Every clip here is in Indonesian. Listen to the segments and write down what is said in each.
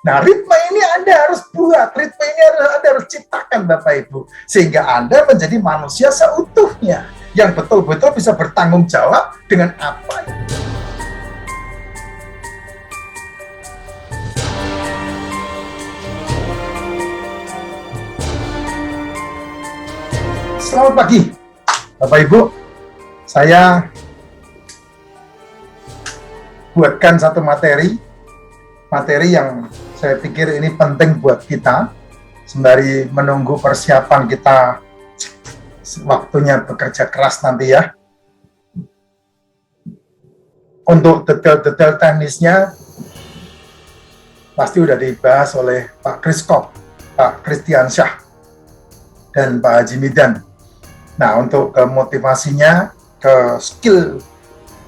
Nah, ritme ini Anda harus buat, ritme ini Anda harus ciptakan Bapak Ibu, sehingga Anda menjadi manusia seutuhnya, yang betul-betul bisa bertanggung jawab dengan apa. Selamat pagi, Bapak Ibu. Saya buatkan satu materi yang saya pikir ini penting buat kita, sembari menunggu persiapan kita waktunya bekerja keras nanti ya. Untuk detail-detail teknisnya pasti udah dibahas oleh Pak Kriskop, Pak Kristiansyah, dan Pak Haji Midan. Nah, untuk ke motivasinya, ke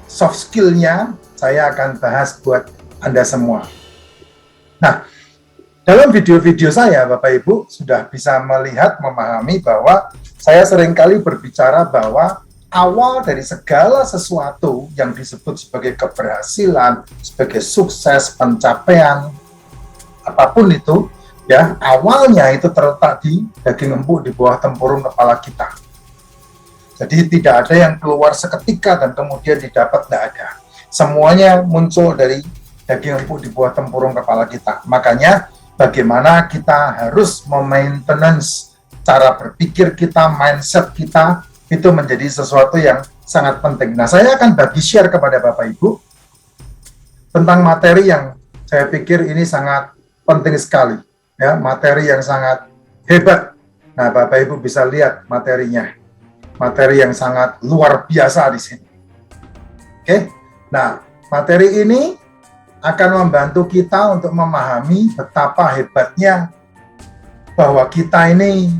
soft skill-nya, saya akan bahas buat Anda semua. Nah, dalam video-video saya, Bapak Ibu sudah bisa melihat, memahami bahwa saya seringkali berbicara bahwa awal dari segala sesuatu yang disebut sebagai keberhasilan, sebagai sukses, pencapaian, apapun itu, ya, awalnya itu terletak di daging empuk di bawah tempurung kepala kita. Jadi tidak ada yang keluar seketika dan kemudian didapat, tidak ada. Semuanya muncul dari daging empuk di bawah tempurung kepala kita. Makanya bagaimana kita harus memaintenance cara berpikir kita, mindset kita, itu menjadi sesuatu yang sangat penting. Nah, saya akan bagi share kepada Bapak Ibu tentang materi yang saya pikir ini sangat penting sekali. Ya, materi yang sangat hebat. Nah, Bapak Ibu bisa lihat materinya. Materi yang sangat luar biasa di sini. Oke, nah materi ini akan membantu kita untuk memahami betapa hebatnya bahwa kita ini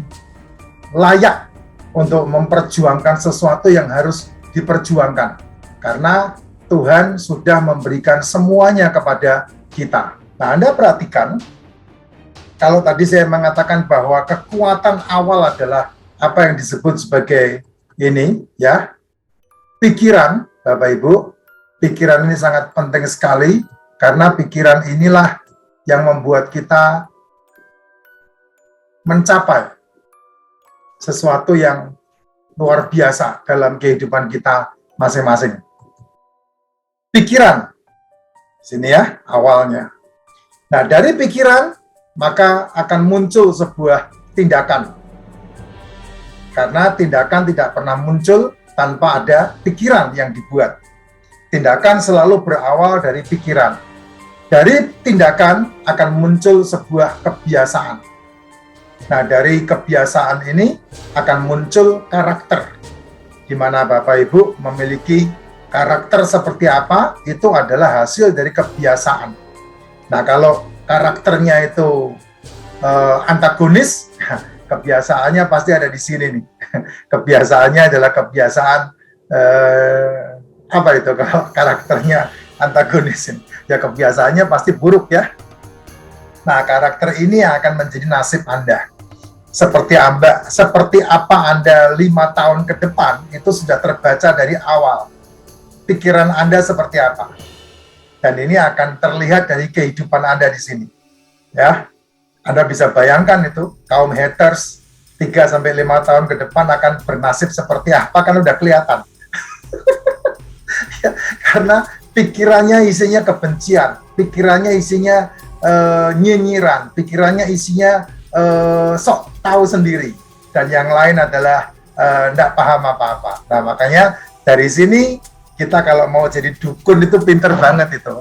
layak untuk memperjuangkan sesuatu yang harus diperjuangkan. Karena Tuhan sudah memberikan semuanya kepada kita. Nah, Anda perhatikan, kalau tadi saya mengatakan bahwa kekuatan awal adalah apa yang disebut sebagai ini, ya, pikiran, Bapak Ibu. Pikiran ini sangat penting sekali, karena pikiran inilah yang membuat kita mencapai sesuatu yang luar biasa dalam kehidupan kita masing-masing. Pikiran, sini ya, awalnya. Nah, dari pikiran, maka akan muncul sebuah tindakan. Karena tindakan tidak pernah muncul tanpa ada pikiran yang dibuat. Tindakan selalu berawal dari pikiran. Dari tindakan akan muncul sebuah kebiasaan. Nah, dari kebiasaan ini akan muncul karakter. Di mana Bapak Ibu memiliki karakter seperti apa, itu adalah hasil dari kebiasaan. Nah, kalau karakternya itu antagonis, kebiasaannya pasti ada di sini nih. Kebiasaannya adalah kebiasaan apa itu kalau karakternya antagonis? Ya, kebiasaannya pasti buruk ya. Nah, karakter ini yang akan menjadi nasib Anda. Seperti apa Anda 5 tahun ke depan itu sudah terbaca dari awal. Pikiran Anda seperti apa? Dan ini akan terlihat dari kehidupan Anda di sini. Ya. Anda bisa bayangkan itu, kaum haters 3-5 tahun ke depan akan bernasib seperti apa, kan udah kelihatan. Ya, karena pikirannya isinya kebencian, pikirannya isinya nyinyiran, pikirannya isinya sok tahu sendiri, dan yang lain adalah tidak paham apa-apa. Nah, makanya dari sini kita kalau mau jadi dukun itu pinter banget itu,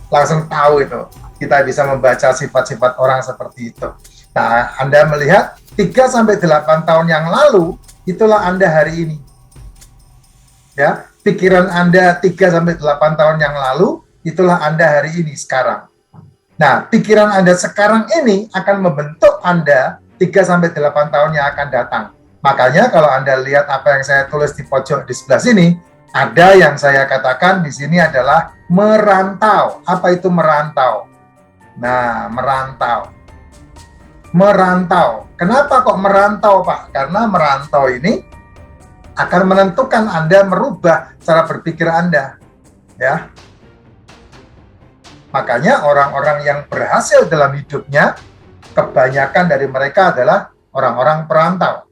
langsung tahu itu. Kita bisa membaca sifat-sifat orang seperti itu. Nah, Anda melihat 3-8 tahun yang lalu, itulah Anda hari ini. Ya, pikiran Anda 3-8 tahun yang lalu, itulah Anda hari ini sekarang. Nah, pikiran Anda sekarang ini akan membentuk Anda 3-8 tahun yang akan datang. Makanya kalau Anda lihat apa yang saya tulis di pojok di sebelah sini, ada yang saya katakan di sini adalah merantau. Apa itu merantau? Nah, merantau. Kenapa kok merantau, Pak? Karena merantau ini akan menentukan Anda merubah cara berpikir Anda, ya. Makanya orang-orang yang berhasil dalam hidupnya, kebanyakan dari mereka adalah orang-orang perantau.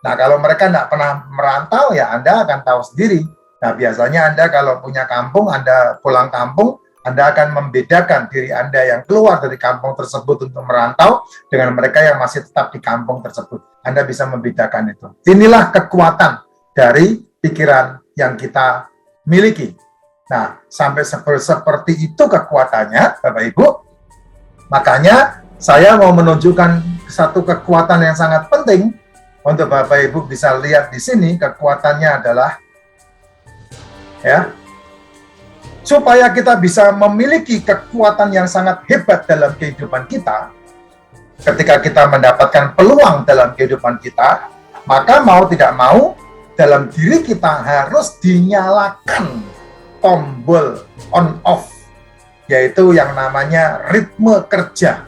Nah, kalau mereka tidak pernah merantau, ya Anda akan tahu sendiri. Nah, biasanya Anda kalau punya kampung, Anda pulang kampung, Anda akan membedakan diri Anda yang keluar dari kampung tersebut untuk merantau dengan mereka yang masih tetap di kampung tersebut. Anda bisa membedakan itu. Inilah kekuatan dari pikiran yang kita miliki. Nah, sampai seperti itu kekuatannya, Bapak Ibu. Makanya saya mau menunjukkan satu kekuatan yang sangat penting untuk Bapak Ibu bisa lihat di sini. Kekuatannya adalah supaya kita bisa memiliki kekuatan yang sangat hebat dalam kehidupan kita. Ketika kita mendapatkan peluang dalam kehidupan kita, maka mau tidak mau dalam diri kita harus dinyalakan tombol on off, yaitu yang namanya ritme kerja.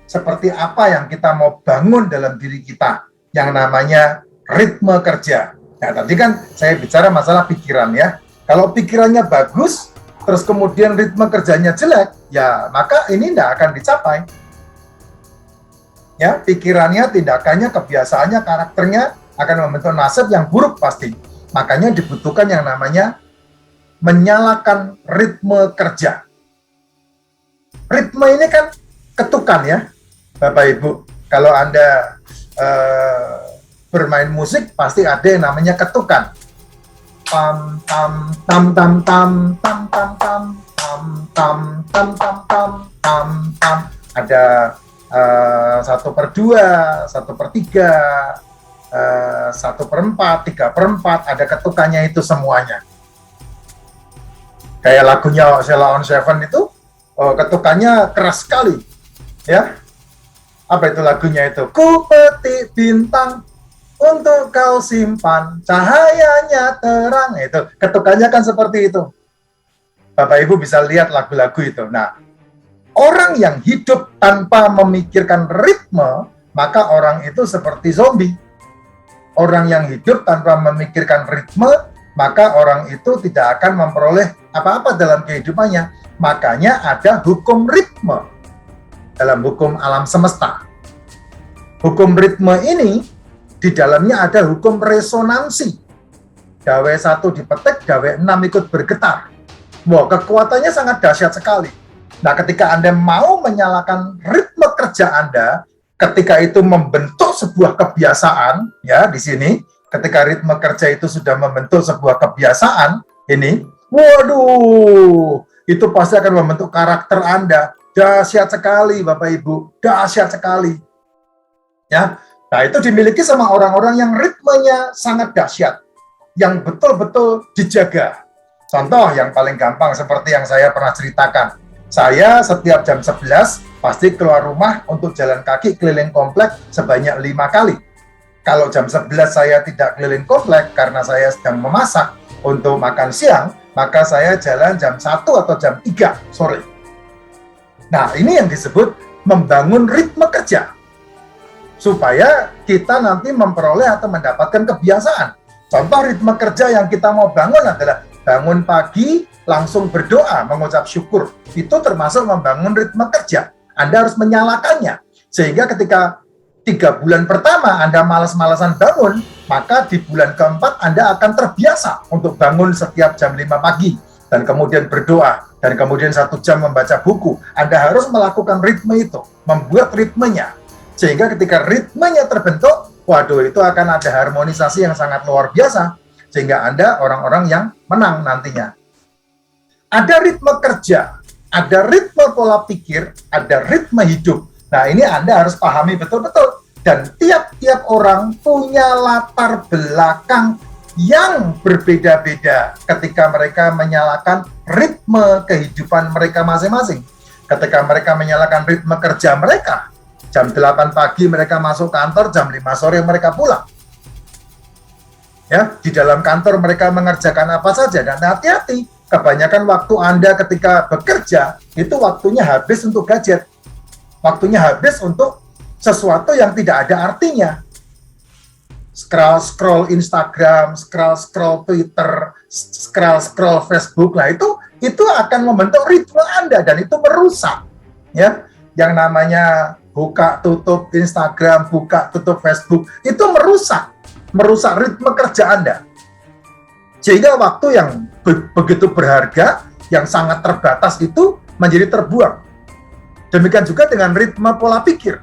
Seperti apa yang kita mau bangun dalam diri kita, yang namanya ritme kerja. Nah, tadi kan saya bicara masalah pikiran ya. Kalau pikirannya bagus, terus kemudian ritme kerjanya jelek, ya maka ini tidak akan dicapai. Ya, pikirannya, tindakannya, kebiasaannya, karakternya akan membentuk nasib yang buruk pasti. Makanya dibutuhkan yang namanya menyalakan ritme kerja. Ritme ini kan ketukan ya, Bapak Ibu. Kalau Anda bermain musik pasti ada yang namanya ketukan. Tam tam tam tam tam tam tam tam tam tam tam tam tam tam. Ada 1/2, 1/3, 1/4, 3/4, ada ketukannya itu semuanya. Kayak lagunya Sheila on 7 itu ketukannya keras sekali, ya. Apa itu lagunya itu? Ku petik bintang untuk kau simpan, cahayanya terang. Itu ketukannya kan seperti itu. Bapak Ibu bisa lihat lagu-lagu itu. Nah, orang yang hidup tanpa memikirkan ritme, maka orang itu seperti zombie. Orang yang hidup tanpa memikirkan ritme, maka orang itu tidak akan memperoleh apa-apa dalam kehidupannya. Makanya ada hukum ritme dalam hukum alam semesta. Hukum ritme ini di dalamnya ada hukum resonansi. Gawe 1 dipetik, gawe 6 ikut bergetar. Wah, kekuatannya sangat dahsyat sekali. Nah, ketika Anda mau menyalakan ritme kerja Anda, ketika itu membentuk sebuah kebiasaan, ya di sini, ketika ritme kerja itu sudah membentuk sebuah kebiasaan, ini, waduh, itu pasti akan membentuk karakter Anda. Dahsyat sekali, Bapak Ibu, dahsyat sekali. Ya, nah itu dimiliki sama orang-orang yang ritmenya sangat dahsyat, yang betul-betul dijaga. Contoh yang paling gampang seperti yang saya pernah ceritakan. Saya setiap jam 11 pasti keluar rumah untuk jalan kaki keliling komplek sebanyak 5 kali. Kalau jam 11 saya tidak keliling komplek karena saya sedang memasak untuk makan siang, maka saya jalan jam 1 atau jam 3 sore. Nah, ini yang disebut membangun ritme kerja. Supaya kita nanti memperoleh atau mendapatkan kebiasaan. Contoh ritme kerja yang kita mau bangun adalah bangun pagi, langsung berdoa, mengucap syukur. Itu termasuk membangun ritme kerja. Anda harus menyalakannya. Sehingga ketika 3 bulan pertama Anda malas-malasan bangun, maka di bulan keempat Anda akan terbiasa untuk bangun setiap jam 5 pagi. Dan kemudian berdoa. Dan kemudian 1 jam membaca buku. Anda harus melakukan ritme itu. Membuat ritmenya. Sehingga ketika ritmenya terbentuk, waduh, itu akan ada harmonisasi yang sangat luar biasa. Sehingga Anda orang-orang yang menang nantinya. Ada ritme kerja, ada ritme pola pikir, ada ritme hidup. Nah, ini Anda harus pahami betul-betul. Dan tiap-tiap orang punya latar belakang yang berbeda-beda ketika mereka menyalakan ritme kehidupan mereka masing-masing. Ketika mereka menyalakan ritme kerja mereka, jam 8 pagi mereka masuk kantor, jam 5 sore mereka pulang. Ya, di dalam kantor mereka mengerjakan apa saja. Dan hati-hati, kebanyakan waktu Anda ketika bekerja, itu waktunya habis untuk gadget. Waktunya habis untuk sesuatu yang tidak ada artinya. Scroll Instagram, scroll Twitter, scroll Facebook, lah itu itu akan membentuk ritme Anda dan itu merusak. Ya, yang namanya buka tutup Instagram, buka tutup Facebook, itu merusak ritme kerja Anda. Sehingga waktu yang begitu berharga, yang sangat terbatas itu menjadi terbuang. Demikian juga dengan ritme pola pikir.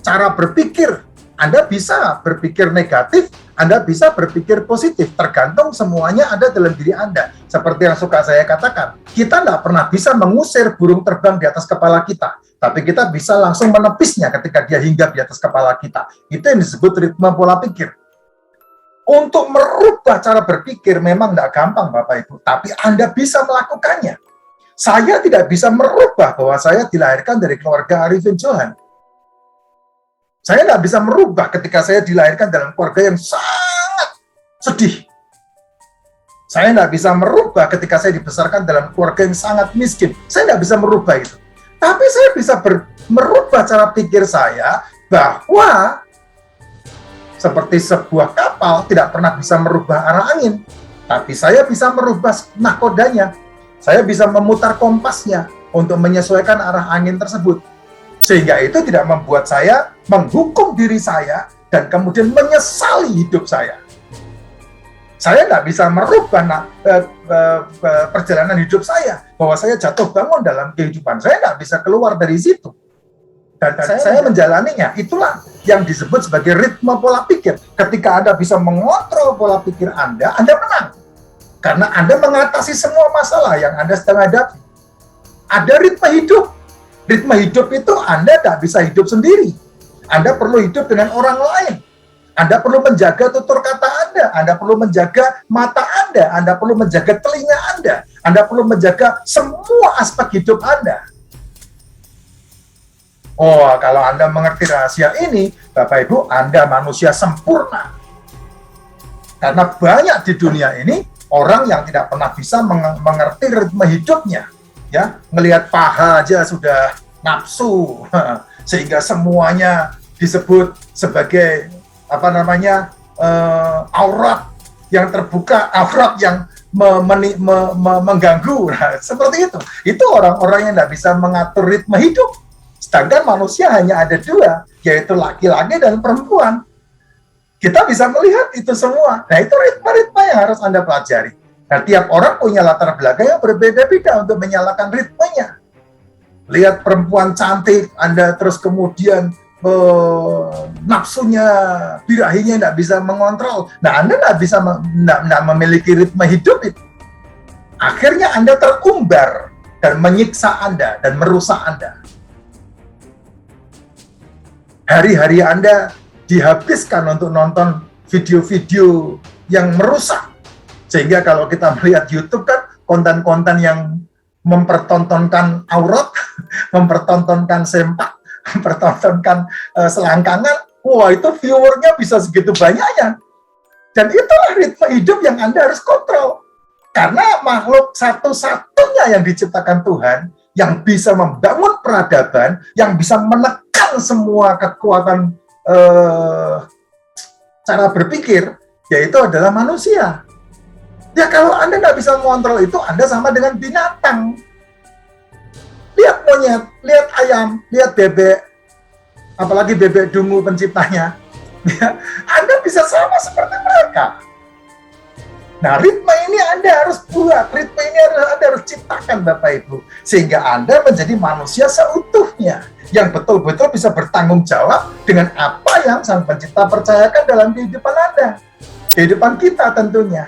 Cara berpikir, Anda bisa berpikir negatif, Anda bisa berpikir positif, tergantung semuanya ada dalam diri Anda. Seperti yang suka saya katakan, kita tidak pernah bisa mengusir burung terbang di atas kepala kita, tapi kita bisa langsung menepisnya ketika dia hinggap di atas kepala kita. Itu yang disebut ritme pola pikir. Untuk merubah cara berpikir memang tidak gampang Bapak Ibu, tapi Anda bisa melakukannya. Saya tidak bisa merubah bahwa saya dilahirkan dari keluarga Arifin Johan. Saya tidak bisa merubah ketika saya dilahirkan dalam keluarga yang sangat sedih. Saya tidak bisa merubah ketika saya dibesarkan dalam keluarga yang sangat miskin. Saya tidak bisa merubah itu. Tapi saya bisa merubah cara pikir saya bahwa seperti sebuah kapal tidak pernah bisa merubah arah angin, tapi saya bisa merubah nahkodanya. Saya bisa memutar kompasnya untuk menyesuaikan arah angin tersebut. Sehingga itu tidak membuat saya menghukum diri saya dan kemudian menyesali hidup saya. Saya tidak bisa merubah perjalanan hidup saya, bahwa saya jatuh bangun dalam kehidupan. Saya tidak bisa keluar dari situ. Dan saya menjalaninya. Itulah yang disebut sebagai ritme pola pikir. Ketika Anda bisa mengontrol pola pikir Anda menang. Karena Anda mengatasi semua masalah yang Anda sedang hadapi. Ada ritme hidup. Ritme hidup itu Anda tidak bisa hidup sendiri. Anda perlu hidup dengan orang lain. Anda perlu menjaga tutur kata Anda perlu menjaga mata Anda perlu menjaga telinga Anda perlu menjaga semua aspek hidup Anda. Oh, kalau Anda mengerti rahasia ini, Bapak Ibu, Anda manusia sempurna. Karena banyak di dunia ini orang yang tidak pernah bisa mengerti ritme hidupnya. Ya, ngelihat paha aja sudah nafsu, sehingga semuanya disebut sebagai aurat yang terbuka, aurat yang mengganggu. Nah, seperti itu. Itu orang-orang yang tidak bisa mengatur ritme hidup. Sedangkan manusia hanya ada dua, yaitu laki-laki dan perempuan. Kita bisa melihat itu semua. Nah, itu ritme-ritme yang harus Anda pelajari. Nah, tiap orang punya latar belakang yang berbeda-beda untuk menyalakan ritmenya. Lihat perempuan cantik, Anda terus kemudian nafsunya, birahinya tidak bisa mengontrol. Nah, Anda tidak bisa tidak memiliki ritme hidup itu. Akhirnya Anda terumbar dan menyiksa Anda dan merusak Anda. Hari-hari Anda dihabiskan untuk nonton video-video yang merusak. Sehingga kalau kita melihat YouTube kan, konten-konten yang mempertontonkan aurat, mempertontonkan sempak, mempertontonkan selangkangan, wah itu viewernya bisa segitu banyaknya. Dan itulah ritme hidup yang Anda harus kontrol. Karena makhluk satu-satunya yang diciptakan Tuhan, yang bisa membangun peradaban, yang bisa menekan semua kekuatan cara berpikir, yaitu adalah manusia. Ya kalau Anda tidak bisa mengontrol itu, Anda sama dengan binatang. Lihat monyet, lihat ayam, lihat bebek, apalagi bebek dungu penciptanya. Ya, Anda bisa sama seperti mereka. Nah, ritme ini Anda harus buat, ritme ini Anda harus ciptakan Bapak Ibu, sehingga Anda menjadi manusia seutuhnya, yang betul-betul bisa bertanggung jawab dengan apa yang Sang Pencipta percayakan dalam kehidupan Anda, kehidupan kita tentunya.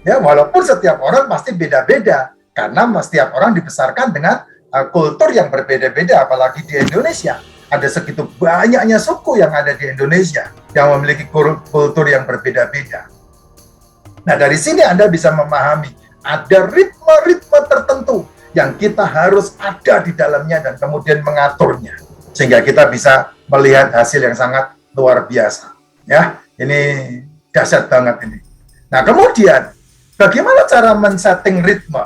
Ya, walaupun setiap orang pasti beda-beda, karena setiap orang dibesarkan dengan kultur yang berbeda-beda, apalagi di Indonesia. Ada segitu banyaknya suku yang ada di Indonesia, yang memiliki kultur yang berbeda-beda. Nah, dari sini Anda bisa memahami, ada ritme-ritme tertentu yang kita harus ada di dalamnya dan kemudian mengaturnya. Sehingga kita bisa melihat hasil yang sangat luar biasa. Ya, ini dahsyat banget ini. Nah, kemudian, bagaimana cara men-setting ritme?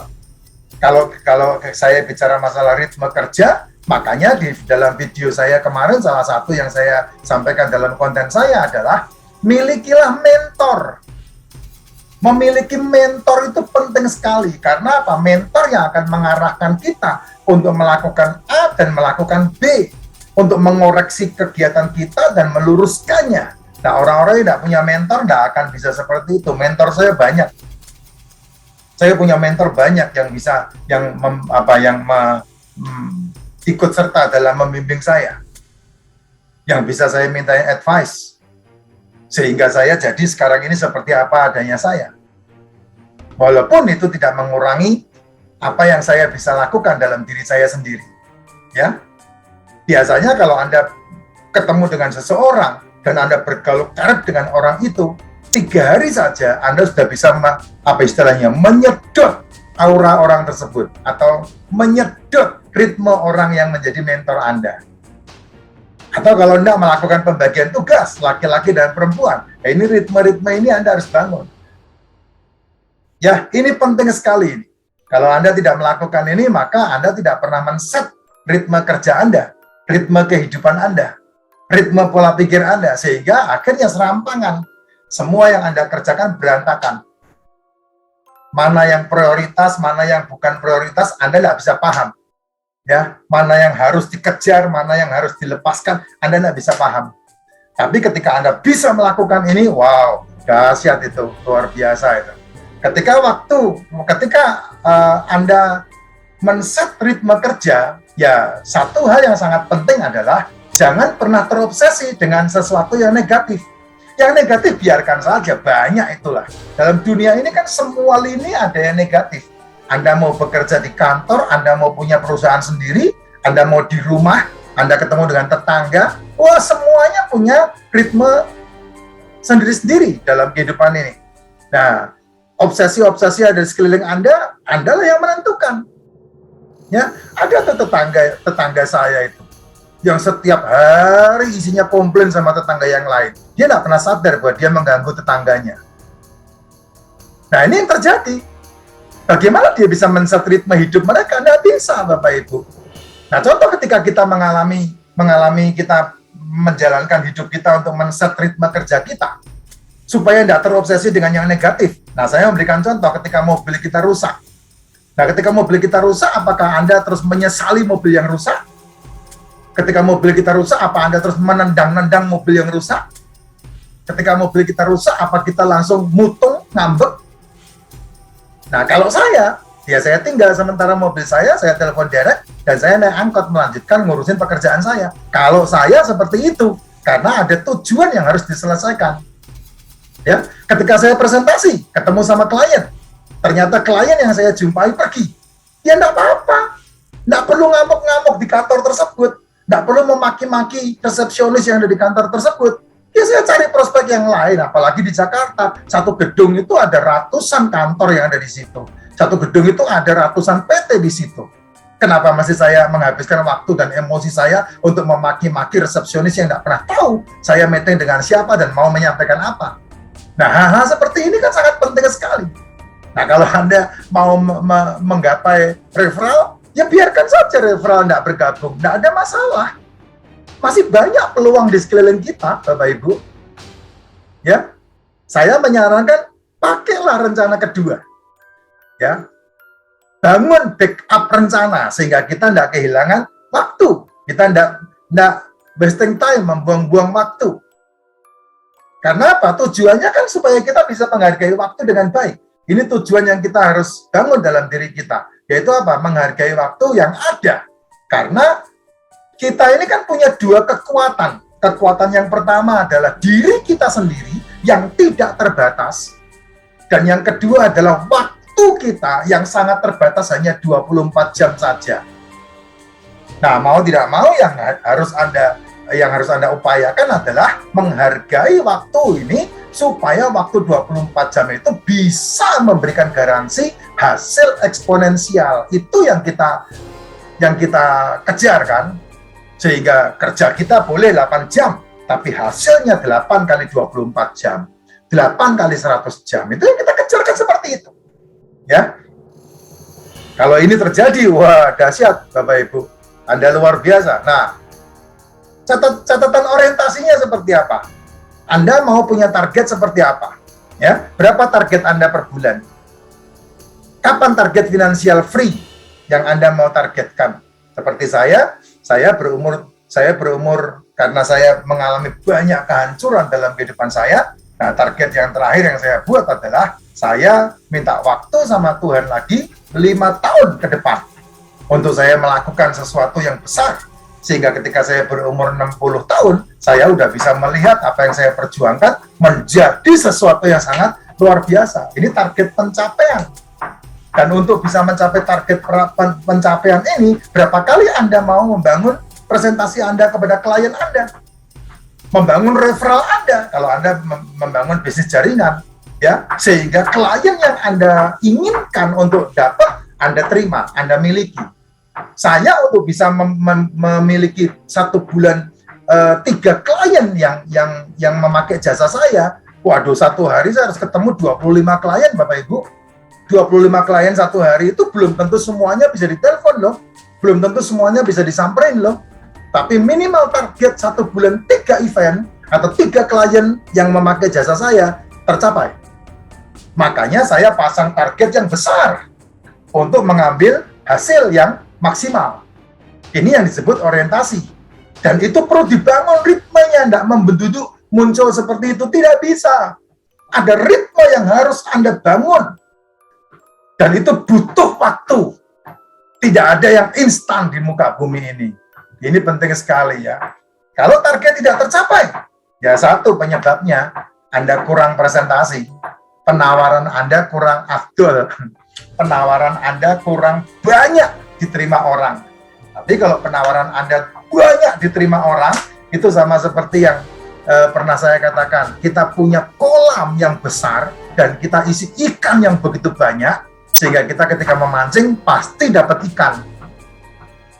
Kalau saya bicara masalah ritme kerja, makanya di dalam video saya kemarin, salah satu yang saya sampaikan dalam konten saya adalah, milikilah mentor. Memiliki mentor itu penting sekali. Karena apa? Mentor yang akan mengarahkan kita untuk melakukan A dan melakukan B, untuk mengoreksi kegiatan kita dan meluruskannya. Nah, orang-orang yang tidak punya mentor tidak akan bisa seperti itu. Mentor saya banyak. Saya punya mentor banyak yang bisa, ikut serta dalam membimbing saya, yang bisa saya minta advice, sehingga saya jadi sekarang ini seperti apa adanya saya. Walaupun itu tidak mengurangi apa yang saya bisa lakukan dalam diri saya sendiri. Ya, biasanya kalau Anda ketemu dengan seseorang dan Anda bergaul karib dengan orang itu, 3 hari saja Anda sudah bisa menyedot aura orang tersebut atau menyedot ritme orang yang menjadi mentor Anda. Atau kalau Anda melakukan pembagian tugas laki-laki dan perempuan, ini ritme-ritme ini Anda harus bangun. Ya, ini penting sekali. Kalau Anda tidak melakukan ini, maka Anda tidak pernah men-set ritme kerja Anda, ritme kehidupan Anda, ritme pola pikir Anda, sehingga akhirnya serampangan. Semua yang Anda kerjakan berantakan. Mana yang prioritas, mana yang bukan prioritas, Anda tidak bisa paham. Ya, mana yang harus dikejar, mana yang harus dilepaskan, Anda tidak bisa paham. Tapi ketika Anda bisa melakukan ini, wow, dahsyat itu, luar biasa itu. Ketika Anda men-set ritme kerja, ya satu hal yang sangat penting adalah jangan pernah terobsesi dengan sesuatu yang negatif. Yang negatif biarkan saja, banyak itulah. Dalam dunia ini kan semua lini ada yang negatif. Anda mau bekerja di kantor, Anda mau punya perusahaan sendiri, Anda mau di rumah, Anda ketemu dengan tetangga, wah semuanya punya ritme sendiri-sendiri dalam kehidupan ini. Nah, obsesi-obsesi ada di sekeliling Anda, Anda lah yang menentukan. Ya, ada tetangga saya itu yang setiap hari isinya komplain sama tetangga yang lain. Dia tidak pernah sadar bahwa dia mengganggu tetangganya. Nah, ini yang terjadi. Bagaimana dia bisa men-set ritme hidup mereka? Tidak bisa, Bapak Ibu. Nah, contoh ketika kita mengalami kita menjalankan hidup kita untuk men-set ritme kerja kita, supaya tidak terobsesi dengan yang negatif. Nah, saya memberikan contoh ketika mobil kita rusak. Nah, ketika mobil kita rusak, apakah Anda terus menyesali mobil yang rusak? Ketika mobil kita rusak, apa Anda terus menendang-nendang mobil yang rusak? Ketika mobil kita rusak, apa kita langsung mutung, ngambek? Nah, kalau saya tinggal sementara mobil saya telepon derek, dan saya naik angkot melanjutkan ngurusin pekerjaan saya. Kalau saya seperti itu, karena ada tujuan yang harus diselesaikan. Ya, ketika saya presentasi, ketemu sama klien, ternyata klien yang saya jumpai pergi, ya enggak apa-apa, enggak perlu ngamuk-ngamuk di kantor tersebut, enggak perlu memaki-maki resepsionis yang ada di kantor tersebut. Ya saya cari prospek yang lain, apalagi di Jakarta, satu gedung itu ada ratusan kantor yang ada di situ, satu gedung itu ada ratusan PT di situ. Kenapa masih saya menghabiskan waktu dan emosi saya untuk memaki-maki resepsionis yang enggak pernah tahu saya meeting dengan siapa dan mau menyampaikan apa? Nah, hal-hal seperti ini kan sangat penting sekali. Nah, kalau Anda mau menggapai referral, ya biarkan saja referral tidak bergabung. Tidak ada masalah. Masih banyak peluang di sekeliling kita, Bapak Ibu. Ya, saya menyarankan pakailah rencana kedua. Ya, bangun backup rencana sehingga kita tidak kehilangan waktu. Kita tidak wasting time, membuang-buang waktu. Karena apa? Tujuannya kan supaya kita bisa menghargai waktu dengan baik. Ini tujuan yang kita harus bangun dalam diri kita. Yaitu apa? Menghargai waktu yang ada. Karena kita ini kan punya 2 kekuatan. Kekuatan yang pertama adalah diri kita sendiri yang tidak terbatas. Dan yang kedua adalah waktu kita yang sangat terbatas, hanya 24 jam saja. Nah, mau tidak mau yang harus Anda upayakan adalah menghargai waktu ini supaya waktu 24 jam itu bisa memberikan garansi hasil eksponensial. Itu yang kita kejar kan, sehingga kerja kita boleh 8 jam, tapi hasilnya 8 kali 24 jam, 8 kali 100 jam, itu yang kita kejar kan seperti itu. Ya, kalau ini terjadi, wah dahsyat Bapak Ibu, Anda luar biasa. Nah, catatan orientasinya seperti apa? Anda mau punya target seperti apa? Ya, berapa target Anda per bulan? Kapan target finansial free yang Anda mau targetkan? Seperti saya berumur karena saya mengalami banyak kehancuran dalam kehidupan saya. Nah, target yang terakhir yang saya buat adalah saya minta waktu sama Tuhan lagi 5 tahun ke depan untuk saya melakukan sesuatu yang besar. Sehingga ketika saya berumur 60 tahun, saya udah bisa melihat apa yang saya perjuangkan menjadi sesuatu yang sangat luar biasa. Ini target pencapaian. Dan untuk bisa mencapai target pencapaian ini, berapa kali Anda mau membangun presentasi Anda kepada klien Anda? Membangun referral Anda, kalau Anda membangun bisnis jaringan, ya, sehingga klien yang Anda inginkan untuk dapat, Anda terima, Anda miliki. Saya untuk bisa memiliki 1 bulan 3 klien yang memakai jasa saya, waduh, 1 hari saya harus ketemu 25 klien, Bapak Ibu. 25 klien 1 hari itu belum tentu semuanya bisa ditelepon loh, belum tentu semuanya bisa disamperin loh. Tapi minimal target 1 bulan 3 event atau 3 klien yang memakai jasa saya tercapai. Makanya saya pasang target yang besar untuk mengambil hasil yang maksimal. Ini yang disebut orientasi. Dan itu perlu dibangun ritmenya, tidak membenduduk muncul seperti itu, tidak bisa. Ada ritme yang harus Anda bangun. Dan itu butuh waktu. Tidak ada yang instan di muka bumi ini. Ini penting sekali ya. Kalau target tidak tercapai, ya satu penyebabnya, Anda kurang presentasi. Penawaran Anda kurang afdol. Penawaran Anda kurang banyak diterima orang. Tapi kalau penawaran Anda banyak diterima orang, itu sama seperti yang pernah saya katakan, kita punya kolam yang besar dan kita isi ikan yang begitu banyak, sehingga kita ketika memancing pasti dapat ikan.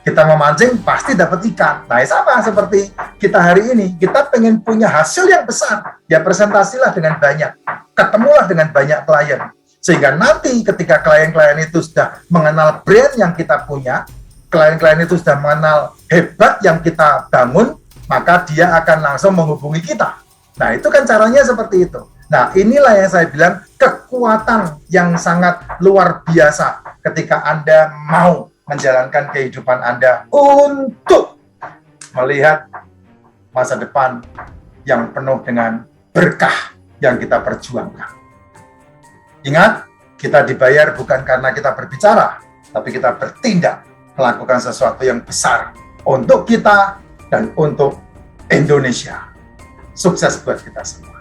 Kita memancing pasti dapat ikan. Nah, sama seperti kita hari ini, kita pengen punya hasil yang besar, ya presentasilah dengan banyak, ketemulah dengan banyak klien. Sehingga nanti ketika klien-klien itu sudah mengenal brand yang kita punya, klien-klien itu sudah mengenal hebat yang kita bangun, maka dia akan langsung menghubungi kita. Nah, itu kan caranya seperti itu. Nah, inilah yang saya bilang kekuatan yang sangat luar biasa ketika Anda mau menjalankan kehidupan Anda untuk melihat masa depan yang penuh dengan berkah yang kita perjuangkan. Ingat, kita dibayar bukan karena kita berbicara, tapi kita bertindak melakukan sesuatu yang besar untuk kita dan untuk Indonesia. Sukses buat kita semua.